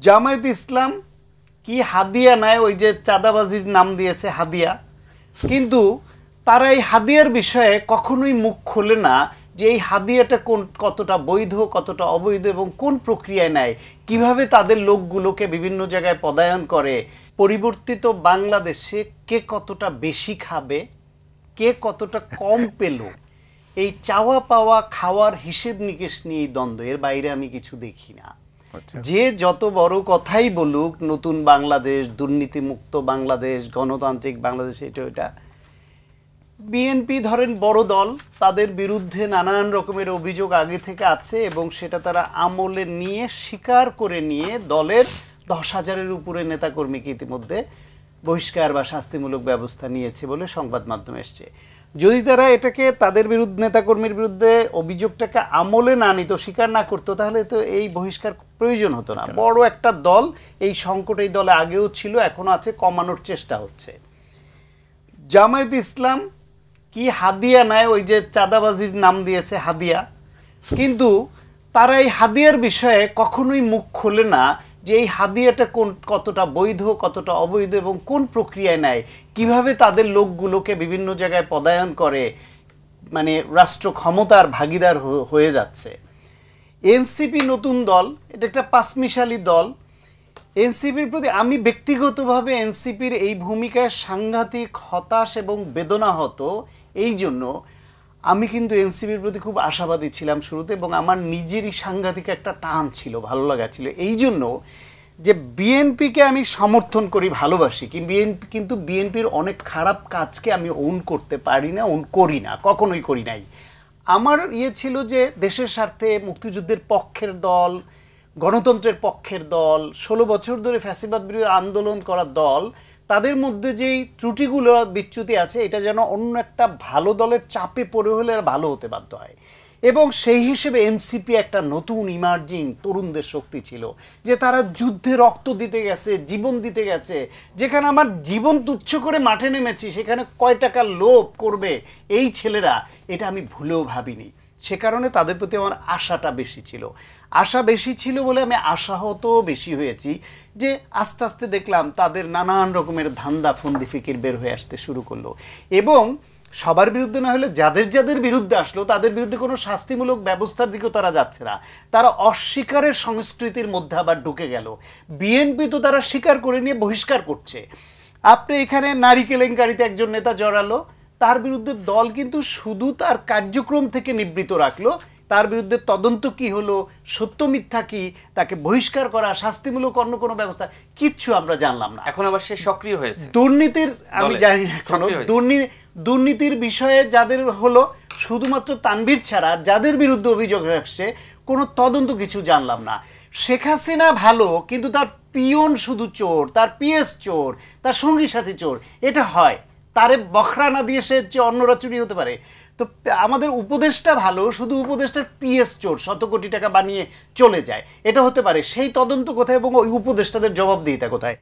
জামায়াত ইসলাম কি হাদিয়া নেয়, ওই যে চাঁদাবাজির নাম দিয়েছে হাদিয়া, কিন্তু তারা এই হাদিয়ার বিষয়ে কখনোই মুখ খোলে না যে এই হাদিয়াটা কতটা বৈধ, কতটা অবৈধ এবং কোন প্রক্রিয়ায় নেয়, কিভাবে তাদের লোকগুলোকে বিভিন্ন জায়গায় পদায়ন করে। পরিবর্তিত বাংলাদেশে কে কতটা বেশি খাবে, কে কতটা কম পেল, এই চাওয়া পাওয়া খাওয়ার হিসেব নিকেশ নিয়ে এই দ্বন্দ্ব, এর বাইরে আমি কিছু দেখি না। যে যত বড় কথাই বলুক, নতুন বাংলাদেশ, দুর্নীতিমুক্ত বাংলাদেশ, গণতান্ত্রিক বাংলাদেশ, এটা ওইটা, বিএনপি ধরেন বড় দল, তাদের বিরুদ্ধে নানান রকমের অভিযোগ আগে থেকে আছে এবং সেটা তারা আমলে নিয়ে স্বীকার করে নিয়ে দলের 10,000-এর উপরে নেতাকর্মীকে ইতিমধ্যে বহিষ্কার বা শাস্তিমূলক ব্যবস্থা নিয়েছে বলে সংবাদ মাধ্যমে এসছে। যদি তারা এটাকে তাদের বিরুদ্ধে, নেতাকর্মীর বিরুদ্ধে অভিযোগটাকে আমলে না নিত, স্বীকার না করতো, তাহলে তো এই বহিষ্কার প্রয়োজন হতো না। বড় একটা দল, এই সংকট এই দলে আগেও ছিল, এখনো আছে, কমানোর চেষ্টা হচ্ছে। জামায়াত ইসলাম কি হাদিয়া নেয়, ওই যে চাঁদাবাজির নাম দিয়েছে হাদিয়া, কিন্তু তারা এই হাদিয়ার বিষয়ে কখনোই মুখ খোলে না যে এই হাদিয়াটা কতটা বৈধ, কতটা অবৈধ এবং কোন প্রক্রিয়ায় নেয়, কিভাবে তাদের লোকগুলোকে বিভিন্ন জায়গায় পদায়ন করে, মানে রাষ্ট্র ক্ষমতার ভাগিদার হয়ে যাচ্ছে। এনসিপি নতুন দল, এটা একটা পাঁচমিশালি দল। এনসিপির প্রতি আমি ব্যক্তিগতভাবে এনসিপির এই ভূমিকায় সাংঘাতিক হতাশ এবং বেদনাহত। এই জন্য আমি কিন্তু এনসিপির প্রতি খুব আশাবাদী ছিলাম শুরুতে, এবং আমার নিজেরই সাংঘাতিক একটা টান ছিল, ভালো লাগা ছিল। এই জন্য যে বিএনপিকে আমি সমর্থন করি, ভালোবাসি, কিন্তু বিএনপির অনেক খারাপ কাজকে আমি ওন করতে পারি না, ওন করি না, কখনোই করি নাই। আমার ছিল যে দেশের স্বার্থে মুক্তিযুদ্ধের পক্ষের দল, গণতন্ত্রের পক্ষের দল, 16 বছর ধরে ফ্যাসিবাদ বিরোধী আন্দোলন করা দল, তাদের মধ্যে যেই ত্রুটিগুলো, বিচ্যুতি আছে, এটা যেন অন্য একটা ভালো দলের চাপে পড়ে হলে ভালো হতে বাধ্য হয়। এবং সেই হিসেবে এনসিপি একটা নতুন ইমার্জিং তরুণদের শক্তি ছিল, যে তারা যুদ্ধে রক্ত দিতে গেছে, জীবন দিতে গেছে। যেখানে আমার জীবন তুচ্ছ করে মাঠে নেমেছি, সেখানে কয় টাকা লোভ করবে এই ছেলেরা, এটা আমি ভুলেও ভাবিনি। সে কারণে তাদের প্রতি আমার আশাটা বেশি ছিল। আশা বেশি ছিল বলে আমি আশাহত বেশি হয়েছি, যে আস্তে আস্তে দেখলাম তাদের নানান রকমের ধান্দা ফন্দি ফিকির বের হয়ে আসতে শুরু করলো। এবং সবার বিরুদ্ধে না হলে যাদের যাদের বিরুদ্ধে আসলো, তাদের বিরুদ্ধে কোনো শাস্তিমূলক ব্যবস্থার দিকেও তারা যাচ্ছে না, তারা অস্বীকারের সংস্কৃতির মধ্যে আবার ঢুকে গেল। বিএনপি তো তারা স্বীকার করে নিয়ে বহিষ্কার করছে। আপনি এখানে নারী কেলেঙ্কারিতে একজন নেতা জড়ালো, তার বিরুদ্ধে দল কিন্তু শুধু তার কার্যক্রম থেকে নিবৃত্ত রাখলো, তার বিরুদ্ধে তদন্ত কি হলো, সত্য মিথ্যা কি, তাকে বহিষ্কার করা, শাস্তিমূলক অন্য কোনো ব্যবস্থা, কিচ্ছু আমরা জানলাম না। এখন আবার সে সক্রিয় হয়েছে দুর্নীতির, আমি জানি না কোনো দুর্নীতির বিষয়ে যাদের হলো, শুধুমাত্র তানভীর ছাড়া যাদের বিরুদ্ধে অভিযোগ আসছে কোনো তদন্ত কিছু জানলাম না। শেখ হাসিনা ভালো, কিন্তু তার পিয়ন শুধু চোর, তার পিএস চোর, তার সঙ্গী সাথী চোর, এটা হয়। তারে বখরা না দিয়ে সে অন্যরা চুরি হতে পারে। তো আমাদের উপদেশটা ভালো, শুধু উপদেশটার পিএস চোর, 100 কোটি টাকা বানিয়ে চলে যায়, এটা হতে পারে। সেই তদন্ত কোথায় এবং ওই উপদেষ্টাদের জবাবদিহিতা কোথায়?